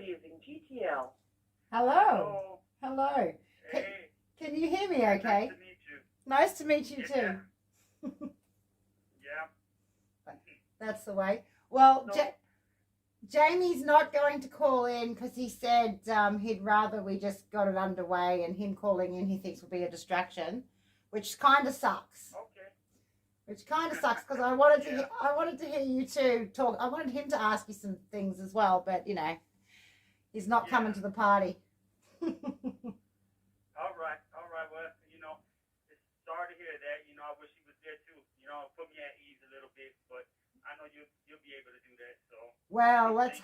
Hello. Hello. Hello. Can, Hey. can you hear me Nice okay? to meet you. Nice to meet you Yeah. too. Yeah. That's the way. Well, So, Jamie's not going to call in because he said he'd rather we just got it underway, and him calling in he thinks will be a distraction, which kind of sucks. okay. Which kind of sucks because I wanted to hear you two talk. I wanted him to ask you some things as well, but he's not coming to the party. All right. All right. Well, it's sorry to hear that. I wish he was there too. Put me at ease a little bit, but I know you'll be able to do that. So. Well, let's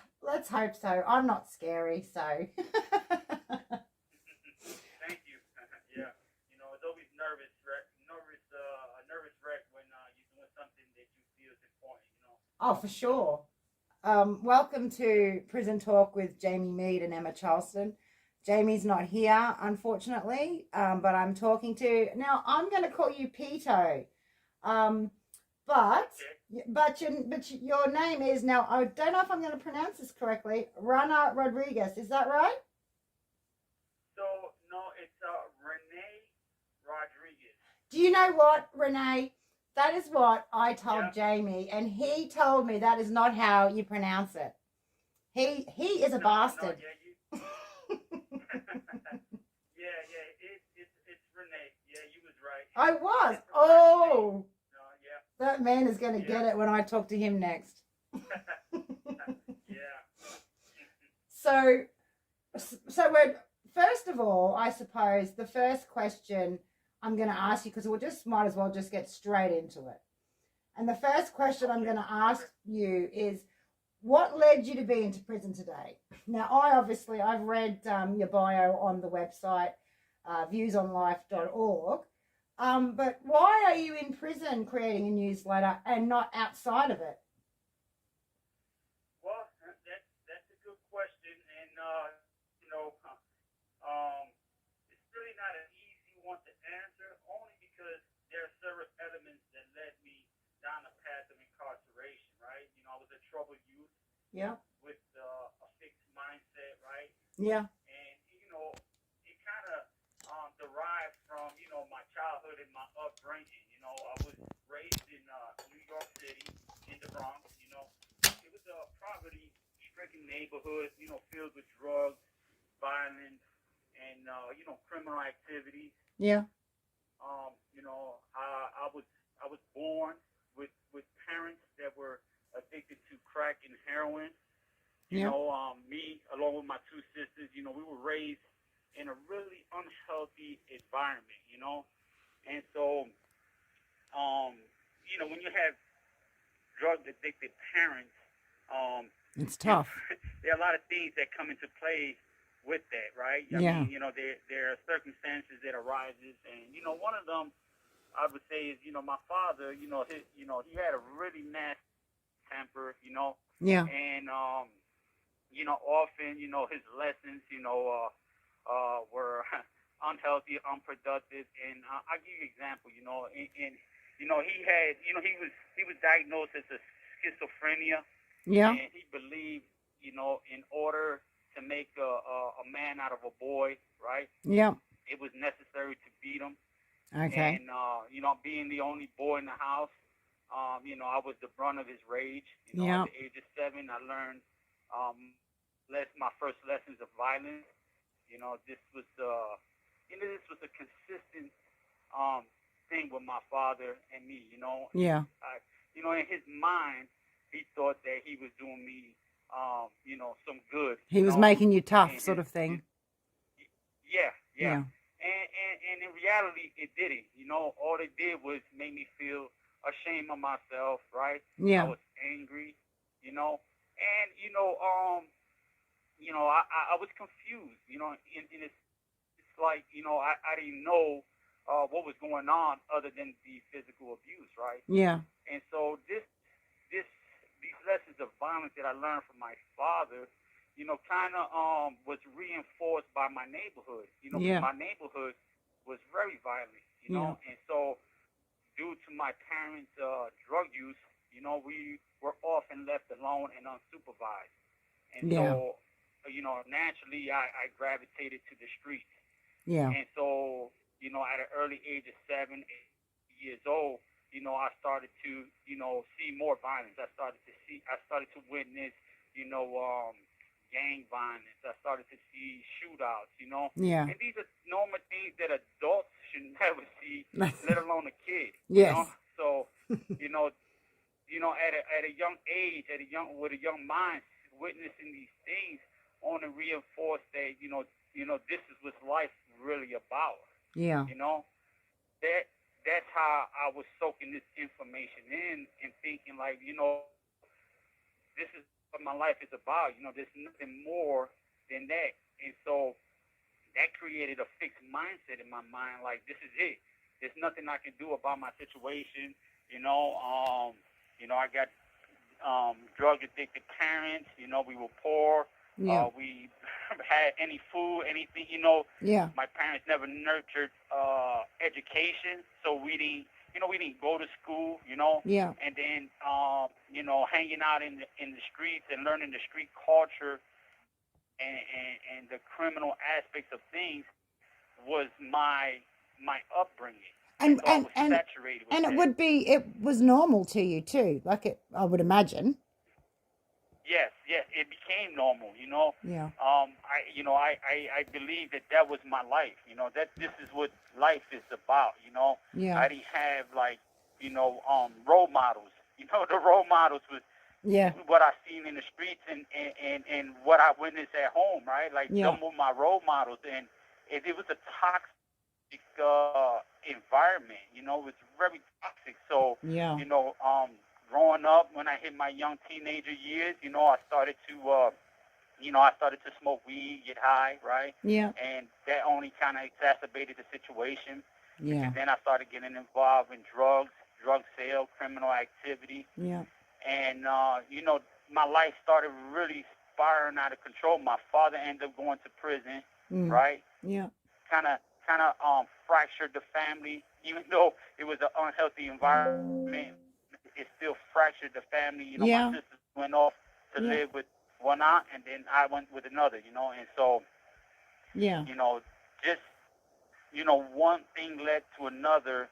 hope so. I'm not scary, so. Thank you. Yeah. It's always a nervous wreck when you're doing something that you feel is important. Oh, for sure. Welcome to Prison Talk with Jamie Mead and Emma Charleston. Jamie's not here, unfortunately, but I'm talking to... Now, I'm going to call you Pito. But your name is... Now, I don't know if I'm going to pronounce this correctly. Rene Rodriguez. Is that right? So, no, it's Rene Rodriguez. Do you know what, Rene? That is what I told Jamie, and he told me that is not how you pronounce it. He is a bastard. No, it's Rene. Yeah, you was right. I was. Oh. Yeah. That man is going to get it when I talk to him next. Yeah. So we're, first of all, I suppose the first question I'm going to ask you, because we'll might as well just get straight into it. And the first question I'm going to ask you is, what led you to be into prison today? Now, I've read your bio on the website, viewsonlife.org. But why are you in prison creating a newsletter and not outside of it? Well, that's a good question, and it's really not an easy one to answer, only because there are several elements that led me down a path of incarceration. Right? I was a troubled youth. Yeah. With a fixed mindset, right? Yeah. And it kind of derived from my childhood and my upbringing. I was raised in New York City, in the Bronx. It was a poverty-stricken neighborhood. Filled with drugs, violence, and criminal activities. Yeah. I was born with parents that were addicted to crack and heroin. Me along with my two sisters, we were raised in a really unhealthy environment, and so, when you have drug addicted parents, it's tough. There are a lot of things that come into play with that, right? I mean, there are circumstances that arises, and one of them I would say is, my father, he had a really nasty temper, Yeah. and often, his lessons, were unhealthy, unproductive, and I'll give you an example, and he had, he was diagnosed as a schizophrenia. Yeah. And he believed, in order to make a man out of a boy, right? Yeah. It was necessary to beat him. Okay. And, being the only boy in the house, I was the brunt of his rage. At the age of 7, I learned my first lessons of violence. This was a consistent thing with my father and me. Yeah. In his mind, he thought that he was doing me, some good. He was making you tough, sort of thing. Yeah. And in reality, it didn't. All it did was make me feel ashamed of myself, right? Yeah. I was angry, and I was confused, and it's like, I didn't know what was going on other than the physical abuse, right? Yeah. And so these lessons of violence that I learned from my father, kind of was reinforced by my neighborhood. My neighborhood was very violent, and so due to my parents' drug use, we were often left alone and unsupervised. And so, naturally I gravitated to the streets. Yeah. And so, at an early age of 7, 8 years old, I started to, see more violence. I started to witness, gang violence. I started to see shootouts. Yeah. And these are normal things that adults should never see, let alone a kid, Yes. So, you know, at a young age, with a young mind, witnessing these things only reinforce that, this is what life really about. Yeah. You know, that that's how I was soaking this information in and thinking like, this is what my life is about. There's nothing more than that. And so that created a fixed mindset in my mind. Like, this is it. There's nothing I can do about my situation. I got drug addicted parents. We were poor. Yeah. We had any food, anything. Yeah. My parents never nurtured education, so we didn't go to school. Yeah. And then hanging out in the streets and learning the street culture and the criminal aspects of things was my upbringing. And so I was saturated with that. it was normal to you too, like I would imagine. Yes, it became normal. Yeah. I believe that was my life. That this is what life is about. Yeah. I didn't have like, role models. The role models was Yeah. what I seen in the streets and what I witnessed at home, right? Like, Yeah. them were my role models, and it was a toxic environment. It was very toxic. So, Yeah. growing up, when I hit my young teenager years, I started to smoke weed, get high, right? Yeah. And that only kind of exacerbated the situation. Yeah. And then I started getting involved in drug sale, criminal activity. Yeah. And, my life started really spiraling out of control. My father ended up going to prison, right? Yeah. Kind of fractured the family, even though it was an unhealthy environment. It still fractured the family. Yeah. My sisters went off to live with one aunt, and then I went with another. And so, Yeah. just one thing led to another,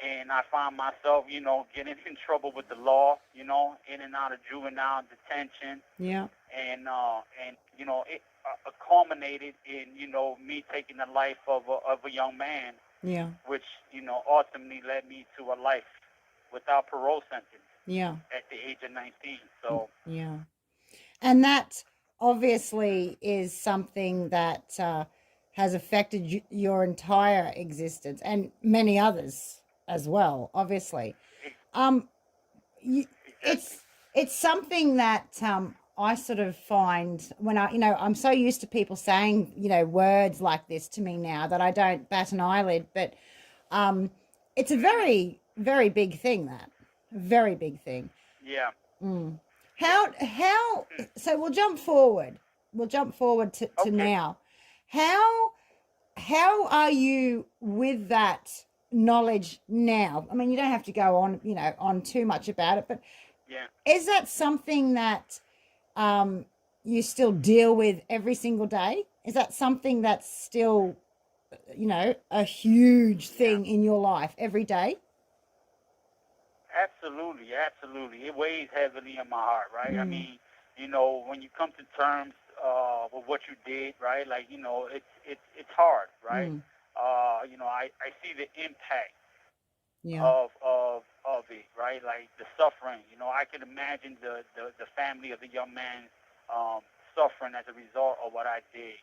and I found myself, getting in trouble with the law, in and out of juvenile detention. Yeah. And it culminated in, me taking the life of a young man. Yeah. Which, ultimately led me to a life without parole sentence. Yeah. At the age of 19. So. Yeah. And that obviously is something that has affected your entire existence and many others as well, obviously. It's something that I sort of find when I'm so used to people saying, words like this to me now that I don't bat an eyelid, but it's a very, very big thing, that. A very big thing. Yeah. How so we'll jump forward to Okay. now. How are you with that knowledge now? I mean, you don't have to go on too much about it, but is that something that you still deal with every single day? Is that something that's still a huge thing in your life every day? Absolutely. It weighs heavily in my heart, right? I mean, when you come to terms with what you did, right? Like, it's hard, right? I see the impact of it, right? Like the suffering. I can imagine the family of the young man suffering as a result of what I did.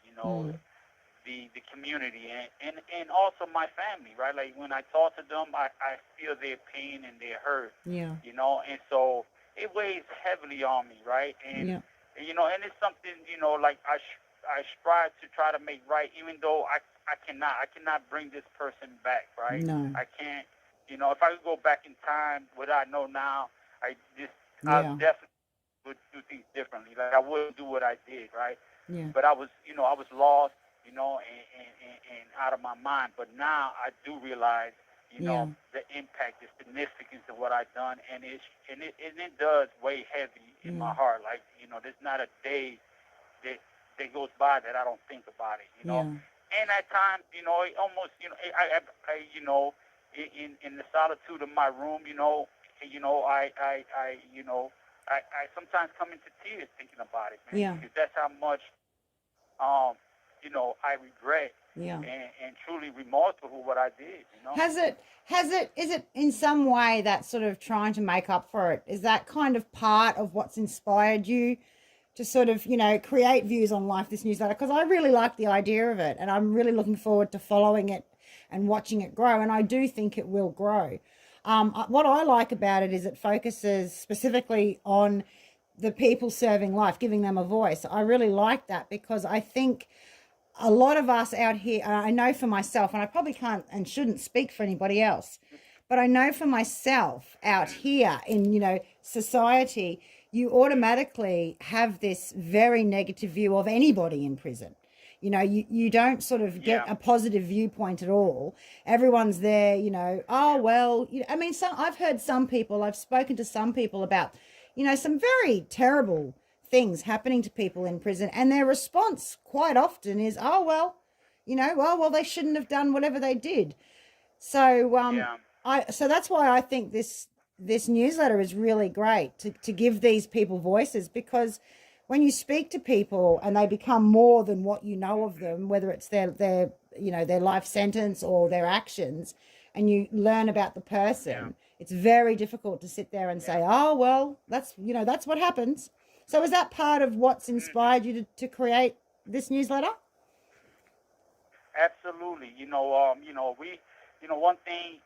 The community and also my family, right? Like when I talk to them, I feel their pain and their hurt. Yeah. And so it weighs heavily on me, right? And and it's something, like I strive to try to make right, even though I cannot bring this person back, right? No. I can't, if I could go back in time, what I know now, I definitely would do things differently. Like I wouldn't do what I did, right? Yeah. But I was lost, and out of my mind. But now I do realize, the impact, the significance of what I've done, and it does weigh heavy in my heart. Like, there's not a day that day goes by that I don't think about it, you know. Yeah. And at times, you know, it almost, you know, you know, in the solitude of my room, you know, you know, I sometimes come into tears thinking about it, man, Yeah. because that's how much, um, you know, I regret Yeah. and truly remorseful for what I did, you know. Is it in some way that sort of trying to make up for it? Is that kind of part of what's inspired you to sort of, you know, create Views on Life, this newsletter? Because I really like the idea of it and I'm really looking forward to following it and watching it grow. And I do think it will grow. What I like about it is it focuses specifically on the people serving life, giving them a voice. I really like that because I think a lot of us out here, I know for myself, and I probably can't and shouldn't speak for anybody else, but I know for myself out here in, you know, society, you automatically have this very negative view of anybody in prison. You know, you don't sort of get Yeah. a positive viewpoint at all. Everyone's there, you know, oh, well, you know, I mean, I've heard some people, I've spoken to some people about, you know, some very terrible things happening to people in prison. And their response quite often is, oh, well, you know, well, they shouldn't have done whatever they did. So, Yeah. so that's why I think this newsletter is really great to give these people voices, because when you speak to people and they become more than what you know of them, whether it's their you know, their life sentence or their actions, and you learn about the person, it's very difficult to sit there and say, oh, well, that's, you know, that's what happens. So is that part of what's inspired you to create this newsletter? Absolutely. You know, one thing,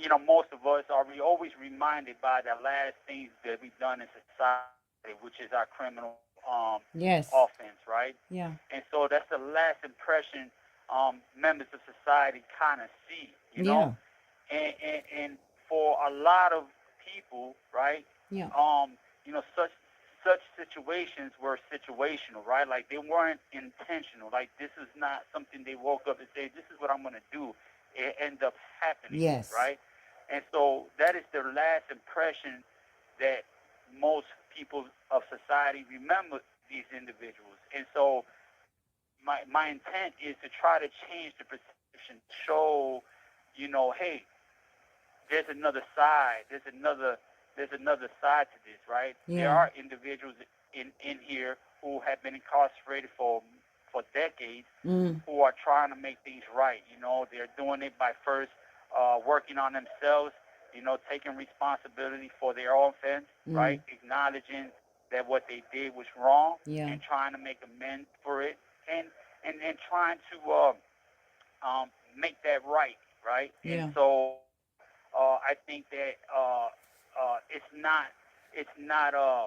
you know, most of us are we always reminded by the last things that we've done in society, which is our criminal Yes. offense, right? Yeah. And so that's the last impression members of society kind of see, you know. Yeah. And for a lot of people, right? Yeah. You know, such situations were situational, right? Like they weren't intentional. Like this is not something they woke up and say, "This is what I'm going to do." It ends up happening, Yes. right? And so that is the last impression that most people of society remember these individuals. And so my intent is to try to change the perception, show, you know, hey, there's another side. There's another side to this, right? There Yeah. are individuals in here who have been incarcerated for decades who are trying to make things right. You know, they're doing it by first working on themselves, you know, taking responsibility for their offense, right? Acknowledging that what they did was wrong Yeah. and trying to make amends for it and trying to make that right, right? Yeah. And so I think that it's not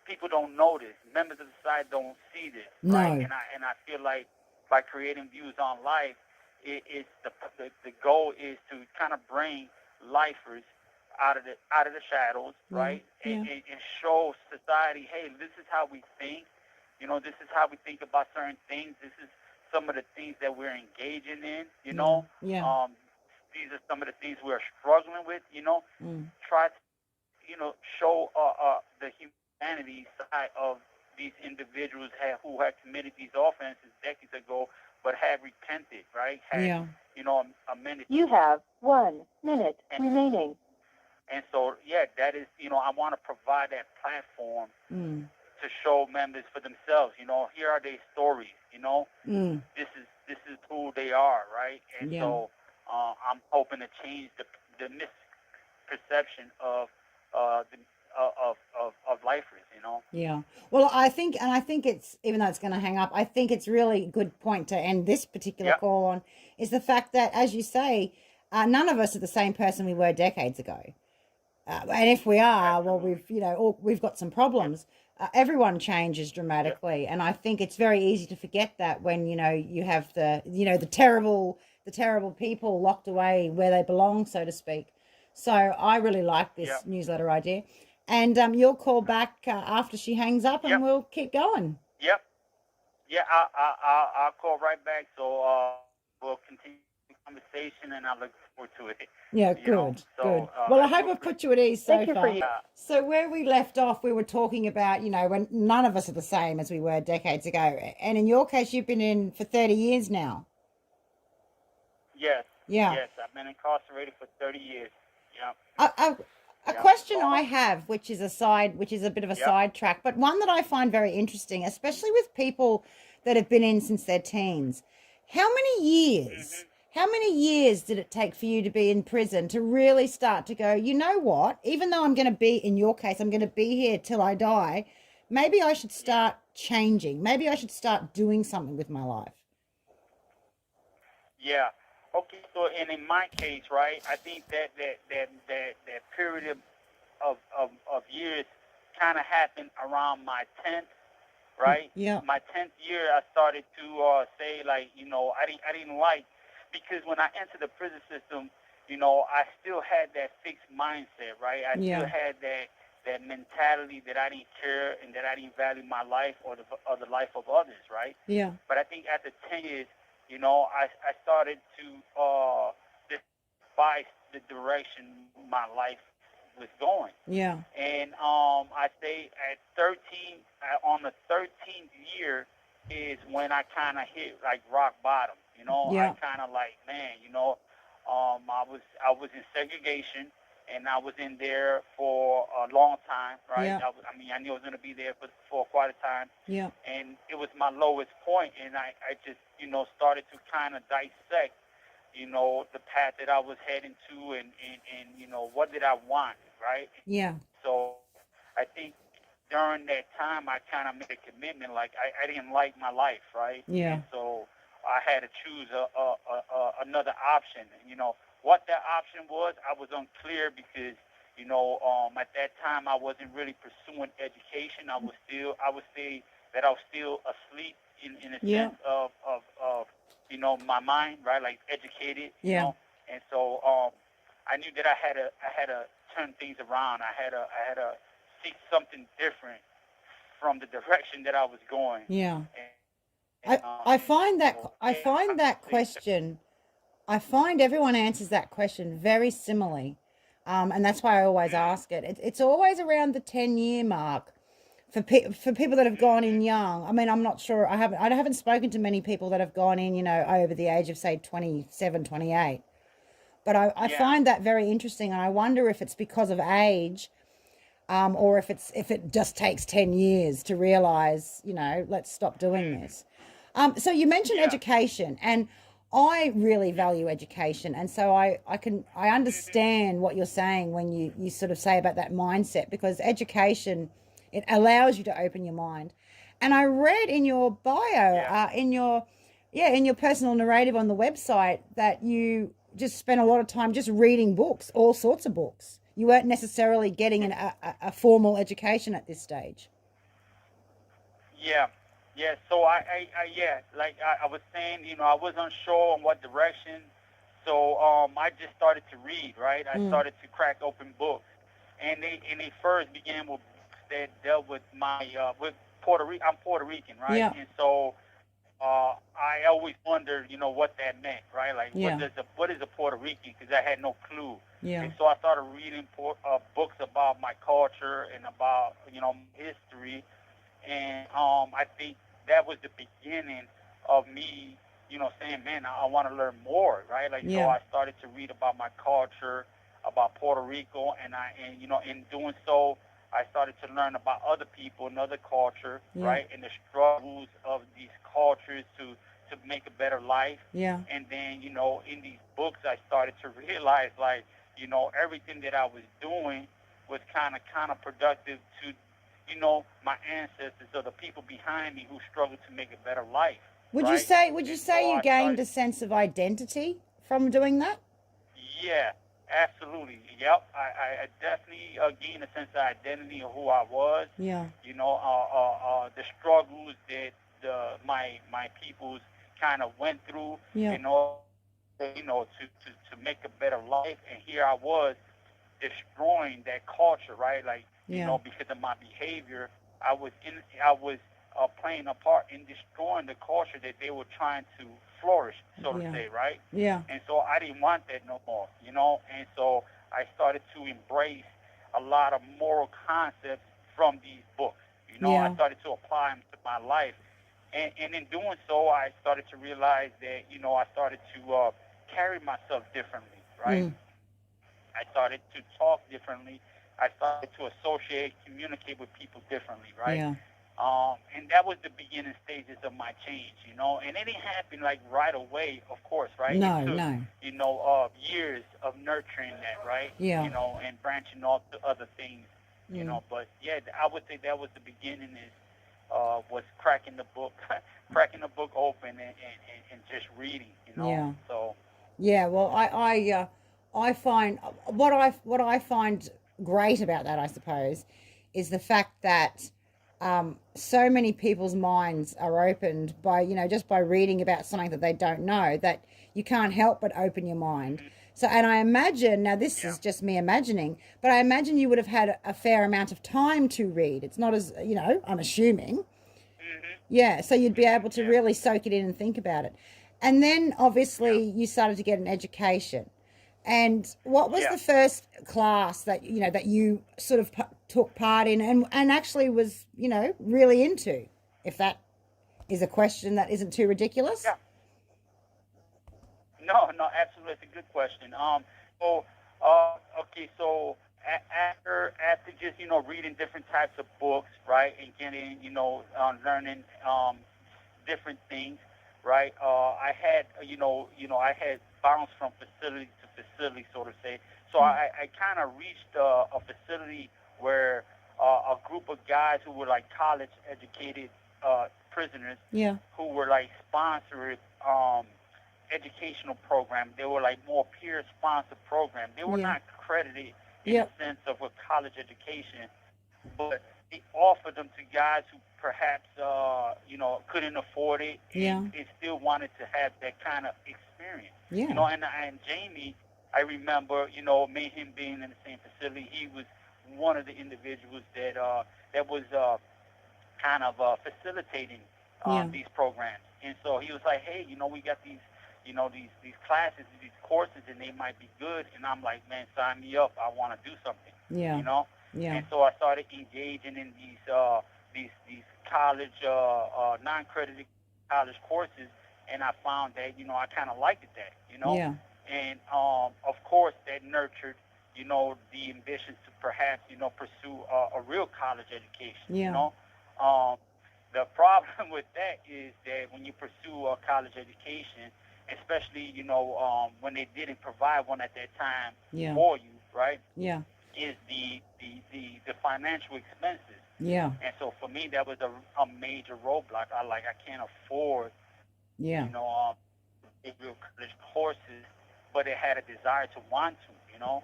people don't notice. Members of society don't see this, No. right? And I feel like by creating Views on Life, it's the goal is to kind of bring lifers out of the shadows, right? Yeah. And show society, hey, this is how we think. You know, this is how we think about certain things. This is some of the things that we're engaging in. You know, Yeah. these are some of the things we're struggling with. You know, try to, you know, show the humanity side of these individuals who had committed these offenses decades ago, but have repented, right? Yeah. You know, amended. You have 1 minute remaining. And so, yeah, that is, you know, I want to provide that platform to show members for themselves. You know, here are their stories. You know, this is who they are, right? And so, I'm hoping to change the misperception of of lifers. You know. Yeah. Well, I think it's, even though it's going to hang up, I think it's really a good point to end this particular call on, is the fact that, as you say, none of us are the same person we were decades ago. And if we are, well, we've got some problems. Everyone changes dramatically. And I think it's very easy to forget that when, you know, you have the terrible people locked away where they belong, so to speak. So I really like this newsletter idea. And you'll call back after she hangs up and we'll keep going. Yep. Yeah, I'll call right back. So we'll continue conversation, and I look forward to it. Yeah, You know, good, so good. Well, I I hope do I've appreciate. put you at ease so Thank you for far. you. So where we left off, we were talking about, when none of us are the same as we were decades ago. And in your case, you've been in for 30 years now. Yes, Yeah. yes, I've been incarcerated for 30 years. Yeah, A yeah. question So, I have, which is a bit of a yeah. sidetrack, but one that I find very interesting, especially with people that have been in since their teens. How many years? Hmm. How many years did it take for you to be in prison to really start to go, you know what? Even though I'm going to be, in your case, I'm going to be here till I die, maybe I should Yeah, start changing. Maybe I should start doing something with my life. yeah. Okay, so and in my case, right, I think that period of years kind of happened around my 10th, right? Yeah. My 10th year, I started to say like, I didn't like because when I entered the prison system, I still had that fixed mindset, right? I still Yeah. had that mentality that I didn't care and that I didn't value my life or the life of others, right? Yeah. But I think after 10 years, I started to despise the direction my life was going. Yeah. And I say at 13, on the 13th year is when I kind of hit like rock bottom. I Yeah. kind of like, man, I was in segregation, and I was in there for a long time, right? Yeah. I mean, I knew I was going to be there for quite a time, Yeah. and it was my lowest point, and I just, started to kind of dissect, the path that I was heading to, and what did I want, right? Yeah. So I think during that time, I kind of made a commitment. Like I didn't like my life, right? Yeah. And so I had to choose another option. What that option was, I was unclear because at that time I wasn't really pursuing education. I would say that I was still asleep in a Yeah. sense of my mind, right? Like educated, Yeah. and so I knew that I had to turn things around. I had to seek something different from the direction that I was going. Yeah. And I find that so I yeah, find that question. I find everyone answers that question very similarly, and that's why I always ask it. It's always around the 10-year mark for people that have gone in young. I mean, I'm not sure. I haven't spoken to many people that have gone in, over the age of say 27, 28. But I yeah, find that very interesting, and I wonder if it's because of age, or if it just takes 10 years to realize, let's stop doing this. So you mentioned yeah, education, and I really value education, and so I understand what you're saying when you sort of say about that mindset, because education, it allows you to open your mind. And I read in your bio, yeah, in your personal narrative on the website, that you just spent a lot of time just reading books, all sorts of books. You weren't necessarily getting a formal education at this stage. yeah, yeah. So yeah, like I was saying, I was unsure on what direction. So I just started to read, right? I Mm. started to crack open books, and they first began with books that dealt with with Puerto Rican. I'm Puerto Rican, right? Yeah. And so I always wondered, what that meant, right? Like, Yeah. what is a Puerto Rican? Because I had no clue. Yeah. And so I started reading books about my culture and about, history. And I think that was the beginning of me, saying, man, I want to learn more, right? Like, so Yeah. I started to read about my culture, about Puerto Rico, and in doing so, I started to learn about other people and other culture, Yeah. right, and the struggles of these cultures to make a better life. Yeah. And then, in these books, I started to realize, like, everything that I was doing was kind of counterproductive to, my ancestors or the people behind me who struggled to make a better life, right? Would you And so say you I gained started, a sense of identity from doing that? yeah, absolutely. Yep. I definitely gained a sense of identity of who I was. Yeah. The struggles that my peoples kind of went through Yeah. in order, to make a better life. And here I was destroying that culture, right? Like, Yeah. because of my behavior, I was playing a part in destroying the culture that they were trying to flourish, so to Yeah. say, right? Yeah. And so I didn't want that no more, you know. And so I started to embrace a lot of moral concepts from these books. You know, I Yeah. started to apply them to my life. And in doing so, I started to realize that, you know, I started to carry myself differently, right? Mm. I started to talk differently. I started to associate, communicate with people differently, right? Yeah. And that was the beginning stages of my change, you know. And it didn't happen like right away, of course, right? No, It took, no. you know, years of nurturing that, right? Yeah. You know, and branching off to other things, you Mm. know. But yeah, I would say that was the beginning. Is was cracking the book, cracking the book open and just reading, you know. Yeah. So Yeah, well, I find what I find great about that, I suppose, is the fact that so many people's minds are opened by, you know, just by reading about something that they don't know, that you can't help but open your mind. So, and I imagine, now this yeah, is just me imagining, but I imagine you would have had a fair amount of time to read. It's not as, you know, I'm assuming. Yeah, so you'd be able to yeah, really soak it in and think about it. And then obviously yeah, you started to get an education. And what was yeah. the first class that, you know, that you sort of took part in and actually was, you know, really into? If that is a question that isn't too ridiculous. Yeah. No, no, absolutely. It's a good question. Okay, so after just reading different types of books, right, and getting learning different things, right. I had I had bounced from facility to facility, so to say. So Mm. I kind of reached a facility where a group of guys who were like college educated prisoners Yeah. who were like sponsored educational program. They were like more peer sponsored program. They were Yeah. not credited in the Yep. sense of a college education, but they offered them to guys who perhaps couldn't afford it Yeah. and still wanted to have that kind of experience. You Yeah. know, and Jamie, I remember, me and him being in the same facility. He was one of the individuals that was kind of facilitating Yeah. these programs. And so he was like, hey, we got these, these classes, these courses, and they might be good. And I'm like, man, sign me up. I want to do something, Yeah. you know. Yeah. And so I started engaging in these college, non-credited college courses, and I found that, I kind of liked that, Yeah. And of course that nurtured, the ambitions to perhaps, pursue a real college education, Yeah. The problem with that is that when you pursue a college education, especially when they didn't provide one at that time Yeah. for you, right, Yeah. is the financial expenses. Yeah. And so for me, that was a major roadblock. I can't afford Yeah. you know real college courses, but it had a desire to want to,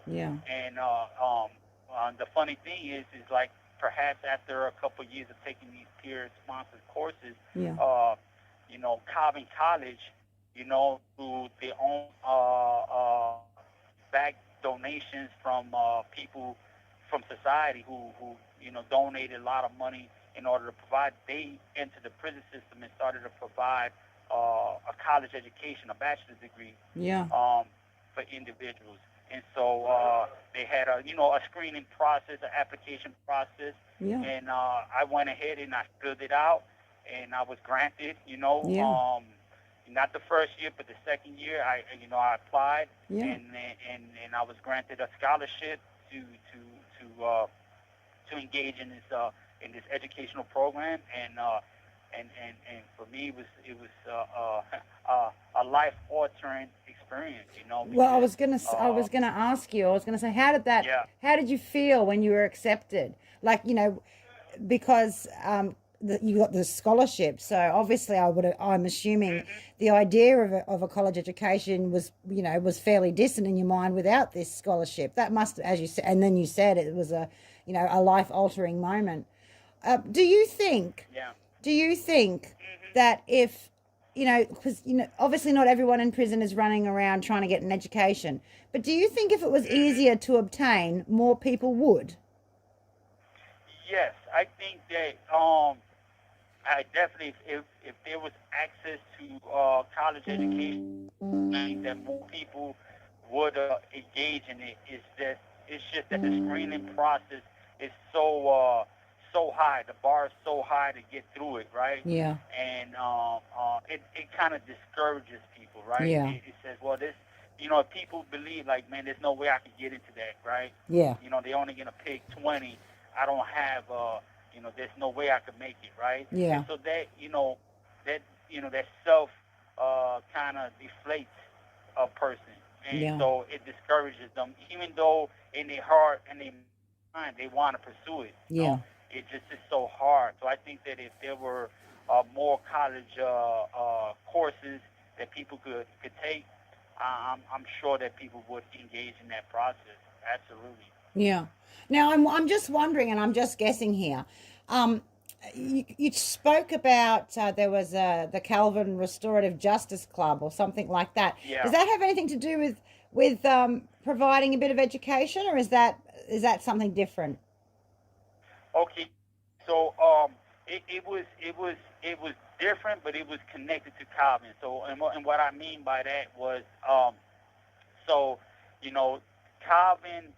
Yeah. and the funny thing is like perhaps after a couple of years of taking these peer sponsored courses, Yeah. Calvin College, through their own back donations from people from society who donated a lot of money in order to provide. They entered the prison system and started to provide a college education, a bachelor's degree, Yeah. for individuals. And so they had a screening process, an application process, Yeah. and I went ahead and I filled it out, and I was granted, Yeah. not the first year, but the second year, I applied, Yeah. and I was granted a scholarship to engage in this educational program, and for me, it was a life altering experience, Well, because I was gonna ask you. I was gonna say, how did that? yeah, How did you feel when you were accepted? Like, because you got the scholarship, so obviously I'm assuming the idea of a college education was fairly distant in your mind without this scholarship. That must, as you said, and then you said it was a life altering moment. Do you think? yeah. Do you think that if, because, obviously not everyone in prison is running around trying to get an education, but do you think if it was easier to obtain, more people would? Yes, I think that I definitely, if there was access to college education, I think that more people would engage in it. It's just that the screening process is so high. The bar is so high to get through it, right? Yeah. And it kind of discourages people, right? Yeah. It says, well, this, if people believe like, man, there's no way I could get into that, right? Yeah. They're only gonna pick 20. I don't have, there's no way I could make it, right? Yeah. And so that, that that self kind of deflates a person, and Yeah. so it discourages them, even though in their heart and their mind they want to pursue it. Yeah. It just is so hard. So I think that if there were more college courses that people could take, I'm sure that people would engage in that process. Absolutely. Yeah. Now I'm just wondering, and I'm just guessing here. Um, you spoke about there was the Calvin Restorative Justice Club or something like that. Yeah. Does that have anything to do with providing a bit of education, or is that something different? Okay. So it was different, but it was connected to Calvin. So and what I mean by that was so you know Calvin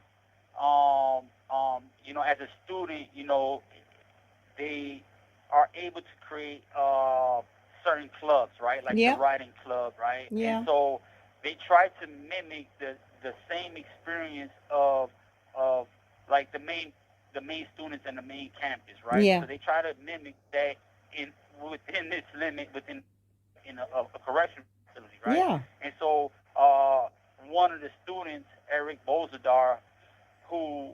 as a student, they are able to create certain clubs, right? Like the Yeah. writing club, right? And Yeah. so they try to mimic the same experience of like the main students and the main campus, right? Yeah. So they try to mimic that in within this limit within in a correction facility, right? Yeah. And so one of the students, Eric Bozadar, who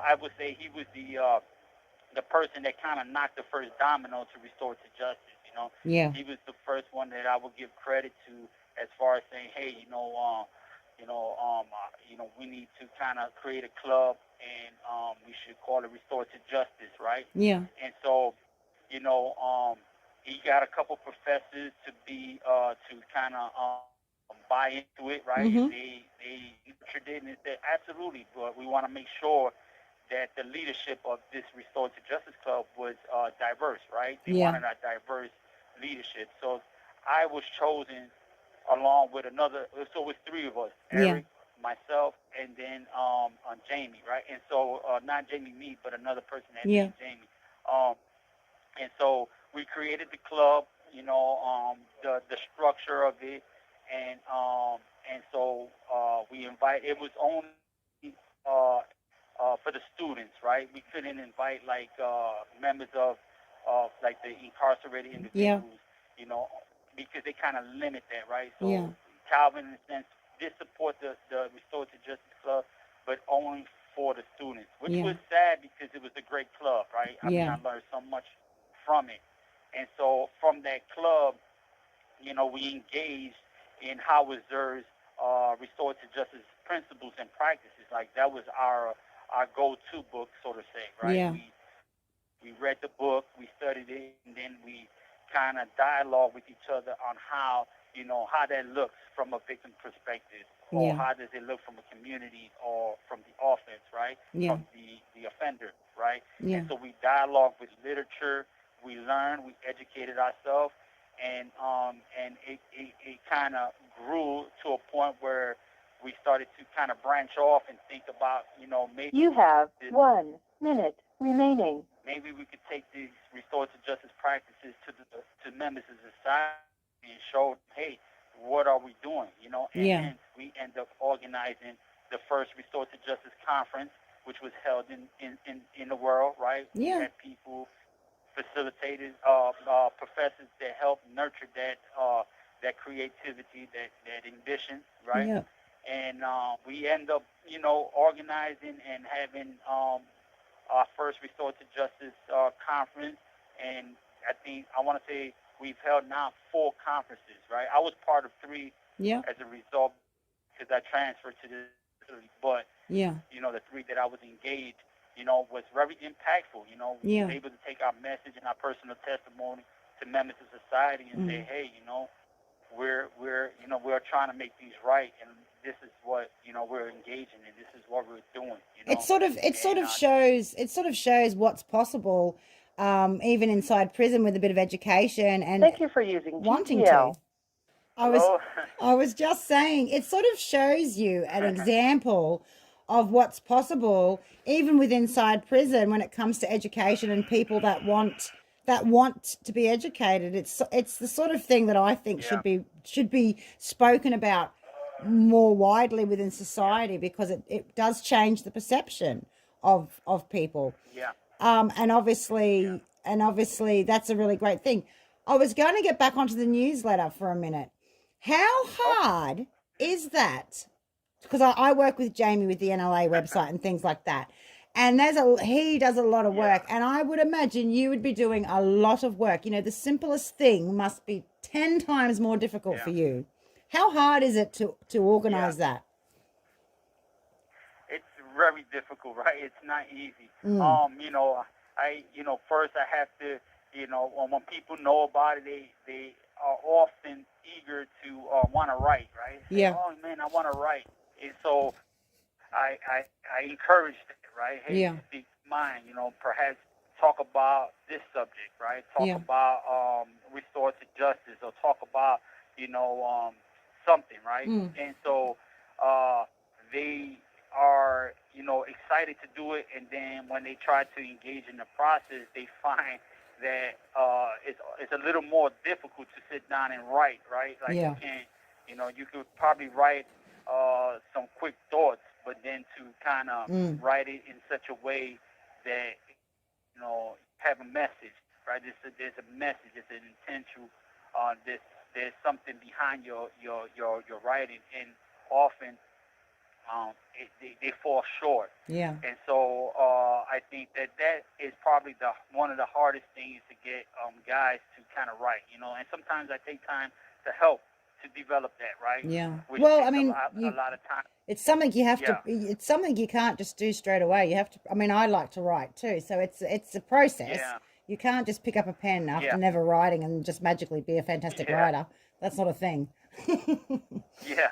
I would say he was the person that kind of knocked the first domino to restore to justice. Yeah. He was the first one that I would give credit to as far as saying, hey, we need to kind of create a club and we should call it restore to justice, right? Yeah. And so, he got a couple professors to kind of buy into it, right? And Mhm. they nurtured it and said, absolutely, but we want to make sure that the leadership of this Restorative Justice Club was diverse, right? They Yeah. wanted a diverse leadership. So I was chosen along with another, so it was three of us, Yeah. Eric, myself, and then Jamie, right? And so not Jamie me, but another person that Yeah. named Jamie. Um, and so we created the club, the structure of it, and so we invite. It was only uh, for the students, right? We couldn't invite like members of like the incarcerated Yeah. individuals, you know, because they kind of limit that, right? Yeah. So Calvin, in a sense, did support the Restorative Justice Club, but only for the students, which Yeah. was sad because it was a great club, right? I mean, Yeah. I learned so much from it. And so from that club, we engaged in Howard-Zer's restorative justice principles and practices. Like that was our go-to book, so to say, right? Yeah. We read the book, we studied it, and then we kind of dialogue with each other on how that looks from a victim perspective, or Yeah. how does it look from a community or from the offense, right? Yeah. From the offender, right? Yeah. And so we dialogue with literature, we learned, we educated ourselves, and it kind of grew to a point where we started to kind of branch off and think about, maybe You have 1 minute remaining. maybe we could take these restorative justice practices to members of society and show, hey, what are we doing? And Yeah. hence we end up organizing the first restorative justice conference, which was held in the world, right? We Yeah. had people facilitated, professors that helped nurture that creativity, that ambition, right? Yeah. And we end up, organizing and having our first restorative justice conference, and I want to say we've held now 4 conferences, right? I was part of 3 Yeah. as a result because I transferred to this facility, but Yeah. the 3 that I was engaged, was very impactful. We Yeah. were able to take our message and our personal testimony to members of society and say, hey, we're trying to make these right, and this is what we're engaging in. This is what we're doing. It sort of shows what's possible, even inside prison with a bit of education and Thank you for using wanting GPL. to. I was Hello. I was just saying it sort of shows you an example of what's possible even with inside prison when it comes to education and people that want to be educated. It's the sort of thing that I think Yeah. should be spoken about more widely within society because it does change the perception of people. Yeah. And Yeah. obviously that's a really great thing. I was going to get back onto the newsletter for a minute. How Okay. hard is that? Because I work with Jamie with the NLA website and things like that. And he does a lot of work. Yeah. And I would imagine you would be doing a lot of work. You know, the simplest thing must be 10 times more difficult for Yeah. you. How hard is it to Yeah. organize that? It's very difficult, right? It's not easy. Mm, First I have to, when people know about it, they are often eager to want to write, right? Say, yeah, oh man, I want to write, and so I encourage that, right? Hey, yeah, speak mind, perhaps talk about this subject, right? Talk yeah. about restorative justice, or talk about, something, right? Mm, And so uh, they are, excited to do it, and then when they try to engage in the process, they find that it's a little more difficult to sit down and write, right? Like you yeah. can't, you could probably write some quick thoughts, but then to kind of Mm, write it in such a way that have a message, right? There's a message, there's an intention, there's something behind your writing, and often they fall short. yeah. And so I think that is probably one of the hardest things to get guys to kind of write, and sometimes I take time to help to develop that, right? Yeah. Which Well, I takes mean, a lot of time. it's something you have to, Yeah, it's something you can't just do straight away. You have to, I mean, I like to write too. So it's a process. yeah, You can't just pick up a pen after yeah, never writing and just magically be a fantastic yeah, writer. That's not a thing. yeah.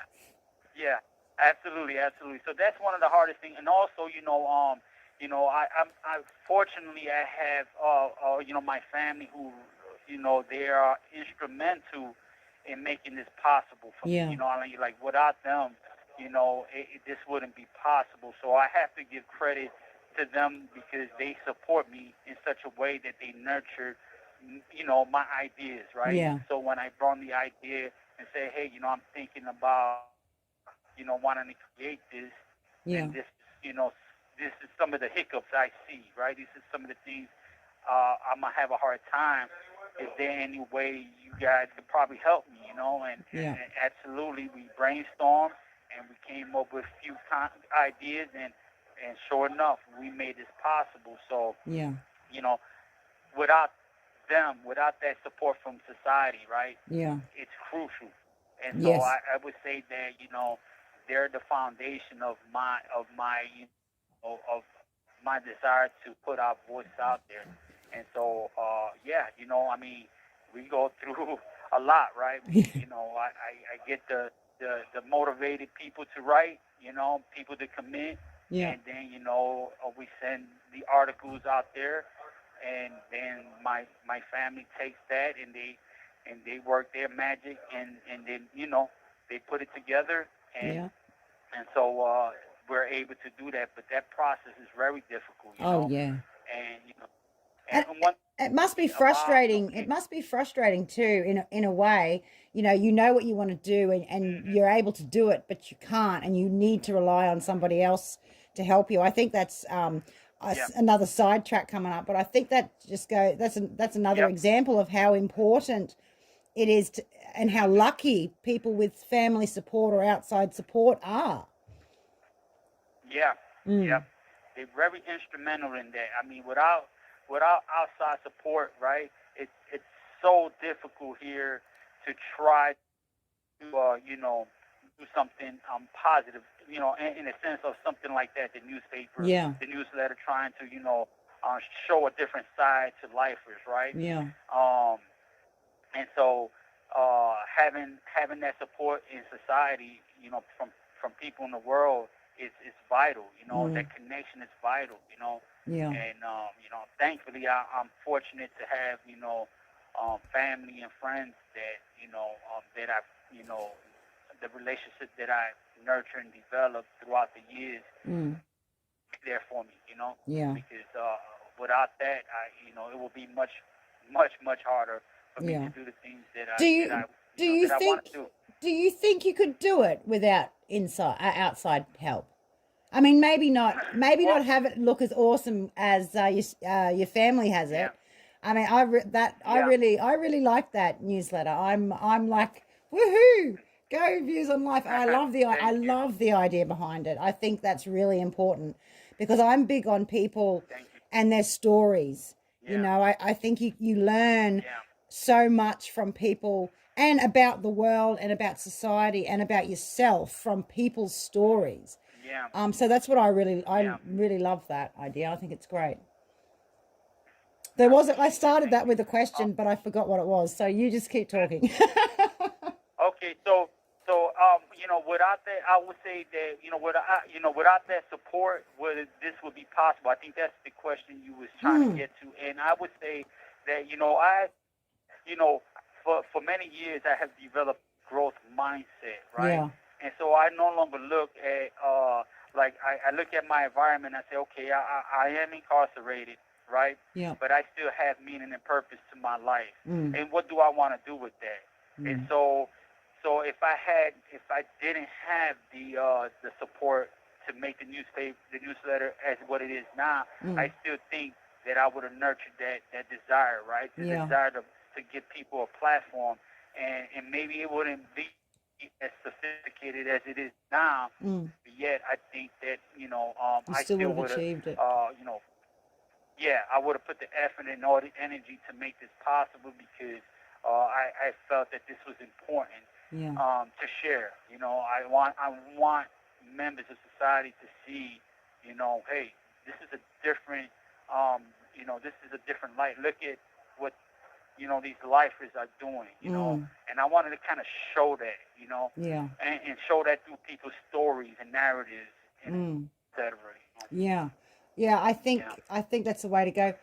Yeah, absolutely, absolutely. So that's one of the hardest things, and also, I fortunately I have, my family who, they are instrumental in making this possible for me. Yeah. I mean, like without them, this wouldn't be possible. So I have to give credit to them because they support me in such a way that they nurture, my ideas, right? Yeah. So when I brought the idea and say, hey, I'm thinking about wanting to create this, Yeah. and this is some of the hiccups I see, right? This is some of the things I'm gonna have a hard time. Is there any way you guys could probably help me, Yeah. and absolutely, we brainstormed and we came up with a few ideas, and sure enough, we made this possible. So, Yeah. you know, without them, without that support from society, right, Yeah. it's crucial. And so Yes. I would say that they're the foundation of my desire to put our voice out there. And so yeah, I mean, we go through a lot, right? I get the motivated people to write, people to commit, Yeah. and then we send the articles out there, and then my family takes that, and they work their magic, and then they put it together, and Yeah. and so we're able to do that. But that process is very difficult, Oh, yeah. and And and one it must be thing about frustrating. It must be frustrating too, in a way. You know what you want to do, and Mhm, you're able to do it, but you can't, and you need to rely on somebody else to help you. I think that's yeah, another sidetrack coming up, but I think that just go. That's another yep, example of how important it is to, and how hmm lucky people with family support or outside support are. yeah, Mm. yep. They're very instrumental in that. I mean, without outside support, right? It's so difficult here to try to do something positive, in a sense of something like that. Yeah. The newsletter, trying to show a different side to lifers, right? Yeah. Um, and so having that support in society, from from people in the world is vital. You know, Mm. that connection is vital. You know, Yeah. and you know, thankfully I'm fortunate to have family and friends that that I the relationship that I nurture and develop throughout the years Mm. there for me. You know, Yeah. because without that, it will be much harder for me Yeah. to do the things Do you that I want to do. do you think you could do it without outside help? I mean, maybe not Well, have it look as awesome as your family has yeah, it. I mean, I yeah, really like that newsletter. I'm like, woohoo, go views on life. I thank you, love the idea behind it. I think that's really important because I'm big on people thank you. and their stories. You Yeah, know, I think you learn yeah, so much from people and about the world and about society and about yourself from people's stories. yeah, So that's what I yeah. really love that idea. I think it's great. I I appreciate it. started Thank that you. with a question, but I forgot what it was. So you just keep talking. Okay, without that, I would say that without that support, whether this would be possible. I think that's the question you was trying to Hmm. get to, and I would say that for many years I have developed growth mindset, right? Yeah. And so I no longer look at like I look at my environment. And I say, okay, I am incarcerated, right? Yeah. But I still have meaning and purpose to my life. Mm. And what do I want to do with that? And Mm. so if I didn't have the support to make the newsletter as what it is now, Mm. I still think that I would have nurtured that desire, right? The Yeah. desire to give people a platform, and maybe it wouldn't be as sophisticated as it is now. Mm. But yet, I think that You I still would still have would have achieved it. yeah, I would have put the effort and all the energy to make this possible because I felt that this was important Yeah. to share. I want members of society to see, hey, this is a different, this is a different light. Look at what these lifers are doing, Mm. and I wanted to kind of show that, Yeah. and show that through people's stories and narratives and Mm. et cetera. Yeah. Yeah, Yeah. I think that's the way to go.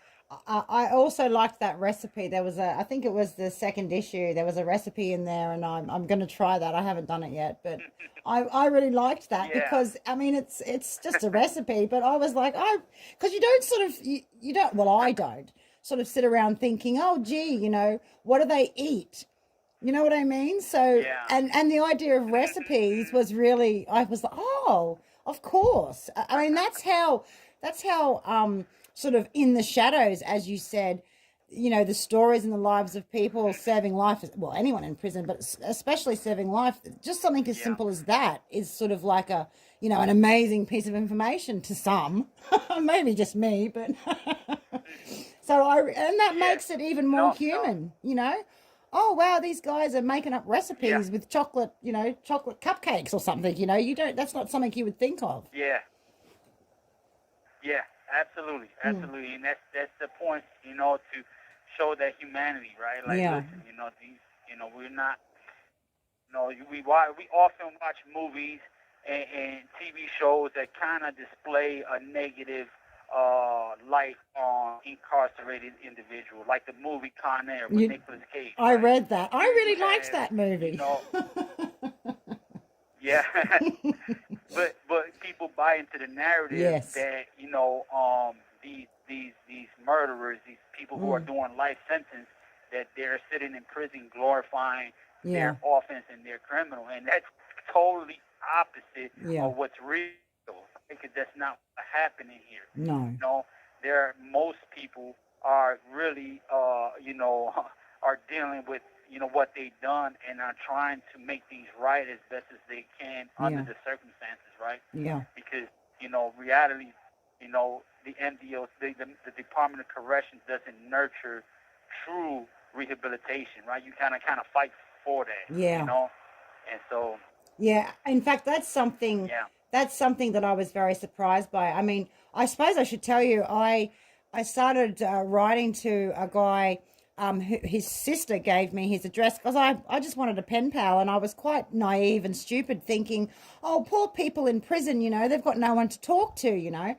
I also liked that recipe. There was I think it was the second issue. There was a recipe in there, and I'm going to try that. I haven't done it yet, but I really liked that Yeah. because I mean it's just a recipe, but I was like because you don't sort of you don't well I don't sort of sit around thinking, oh gee, what do they eat? You know what I mean? So Yeah. and the idea of recipes was really I was like, oh, of course. I mean that's how sort of in the shadows, as you said, the stories and the lives of people serving life, well, anyone in prison, but especially serving life, just something as Yeah. simple as that is sort of like an amazing piece of information to some, maybe just me, but and that Yeah. makes it even more No. human, Oh wow, these guys are making up Yeah. recipes with chocolate, chocolate cupcakes or something, you don't that's not something you would think of. Yeah. Yeah. Absolutely. Mm. Absolutely. And that's the point, to show that humanity, right? Like, Yeah. listen, these, we're not, we often watch movies and TV shows that kind of display a negative light on incarcerated individuals, like the movie Con Air with You, Nicolas Cage. I Right? read that. I You really liked have, that movie. Yeah. but people buy into the narrative Yes. that these murderers, these people who are doing life sentence, that they're sitting in prison glorifying Yeah. their offense and their criminal, and that's totally opposite Yeah. of what's real. Because that's not what's happening here. No. Most people are really are dealing with what they've done and are trying to make things right as best as they can under Yeah. the circumstances, right? Yeah. Because reality, the MDO, the Department of Corrections doesn't nurture true rehabilitation, right? You kind of fight for that, Yeah. and so Yeah. In fact, that's something yeah, that I was very surprised by. I mean, I suppose I should tell you, I started writing to a guy his sister gave me his address because I just wanted a pen pal, and I was quite naive and stupid, thinking, oh, poor people in prison, they've got no one to talk to,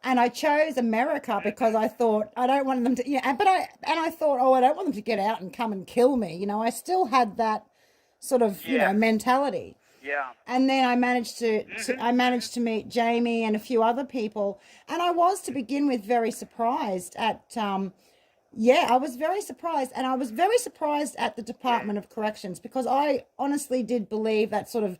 And I chose America because I thought I don't want them to, I thought, oh, I don't want them to get out and come and kill me. I still had that sort of, mentality. Yeah. And then I managed to meet Jamie and a few other people, and I was to begin with very surprised at I was very surprised, and I was very surprised at the Department of Corrections, because I honestly did believe that sort of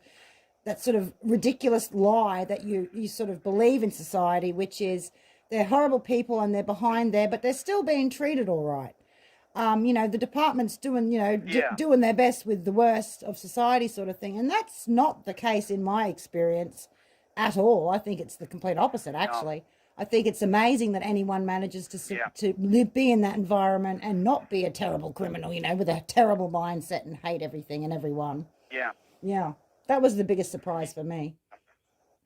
ridiculous lie that you sort of believe in society, which is they're horrible people and they're behind there, but they're still being treated all right. The department's doing, doing their best with the worst of society, sort of thing. And that's not the case in my experience at all. I think it's the complete opposite, actually. No. I think it's amazing that anyone manages to be in that environment and not be a terrible criminal, with a terrible mindset and hate everything and everyone. Yeah. Yeah. That was the biggest surprise for me.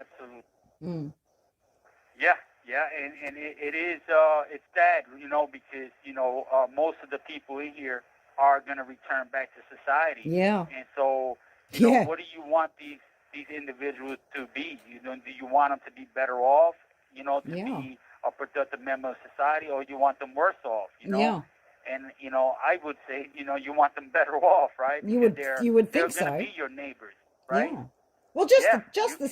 Absolutely. Mm. Yeah. Yeah, and it is, it's sad, because, most of the people in here are going to return back to society. Yeah. And so, what do you want these individuals to be? Do you want them to be better off, to be a productive member of society, or you want them worse off, Yeah. And, I would say, you want them better off, right? You would think so. They're going to be your neighbors, right? Yeah. Well, just the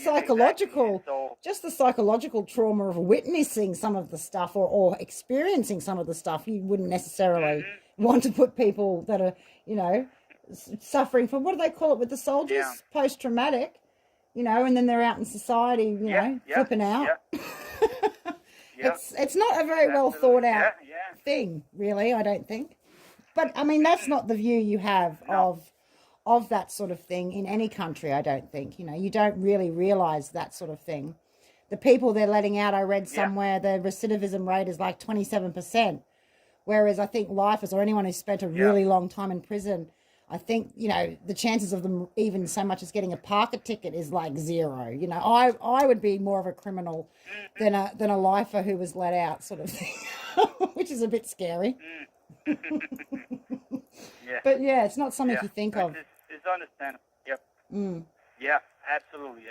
psychological trauma of witnessing some of the stuff or experiencing some of the stuff, you wouldn't necessarily want to put people that are, suffering from, what do they call it with the soldiers? Yeah. Post-traumatic, and then they're out in society, flipping out. Yeah. It's not a very well thought out thing, really, I don't think. But, I mean, that's not the view you have of that sort of thing in any country, I don't think. You don't really realise that sort of thing. The people they're letting out, I read somewhere, the recidivism rate is like 27%, whereas I think lifers or anyone who's spent a really long time in prison, I think, the chances of them even so much as getting a parker ticket is like zero. I would be more of a criminal than a lifer who was let out, sort of thing, which is a bit scary. But it's not something you think of. It's understandable. Yep. Mm. Yeah, absolutely.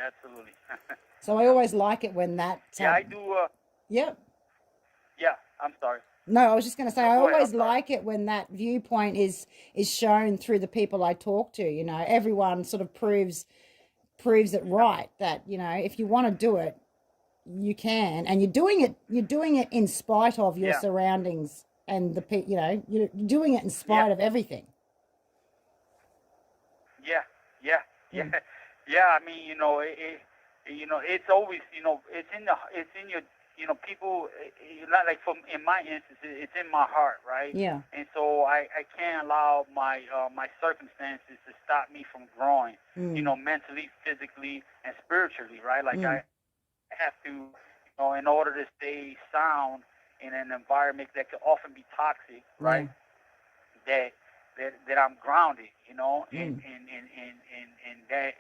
So I always like it when that. I do. Yep. Yeah, I'm sorry. No, I was just going to say, I always like it when that viewpoint is shown through the people I talk to. Everyone sort of proves it right that, if you want to do it, you can, and you're doing it in spite of your surroundings and you're doing it in spite of everything. Yeah. I mean, it's always, it's in your, people, like in my instance, it's in my heart, right? Yeah. And so I can't allow my circumstances to stop me from growing, mentally, physically, and spiritually, right? Like I have to, in order to stay sound in an environment that can often be toxic, right? That I'm grounded, and that,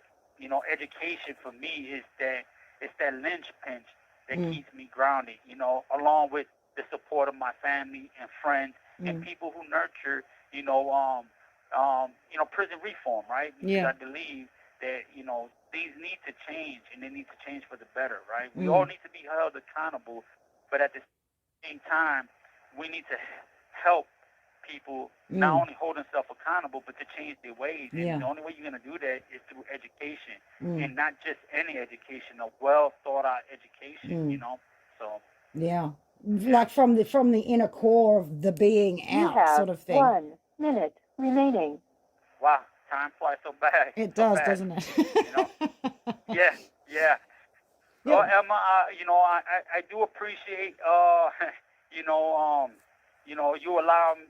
education for me is that linchpin that keeps me grounded, along with the support of my family and friends and people who nurture, prison reform, right? Because I believe that, things need to change, and they need to change for the better, right? We all need to be held accountable, but at the same time, we need to help people not only hold themselves accountable, but to change their ways. And the only way you're going to do that is through education, and not just any education, a well thought out education. So like from the inner core of the being out, sort of thing. 1 minute remaining. Wow, time flies so fast. It does, doesn't it? Yeah. Well, Emma, I do appreciate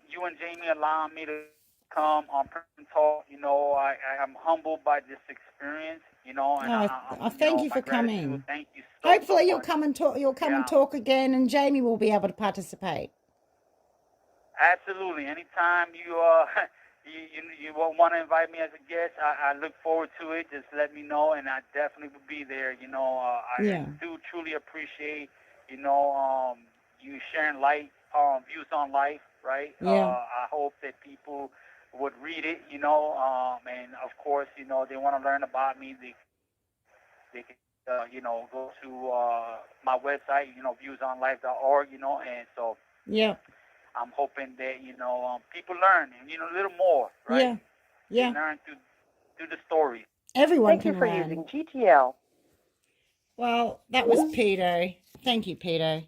you and Jamie allowing me to come on Prison Talk. I'm humbled by this experience, and I thank you for coming. Thank you so Hopefully much. you'll come and talk. You'll come and talk again, and Jamie will be able to participate. Absolutely. Anytime you want to invite me as a guest, I look forward to it. Just let me know, and I definitely will be there. I do truly appreciate, you sharing light, views on life, right? Yeah. I hope that people would read it, and of course, they want to learn about me. They can, go to my website, viewsonlife.org, and so Yeah. I'm hoping that, people learn, and, a little more, right? Yeah. They Yeah. learn through the stories. Everyone Thank you can for learn. using GTL. Well, that was Peter. Thank you, Peter.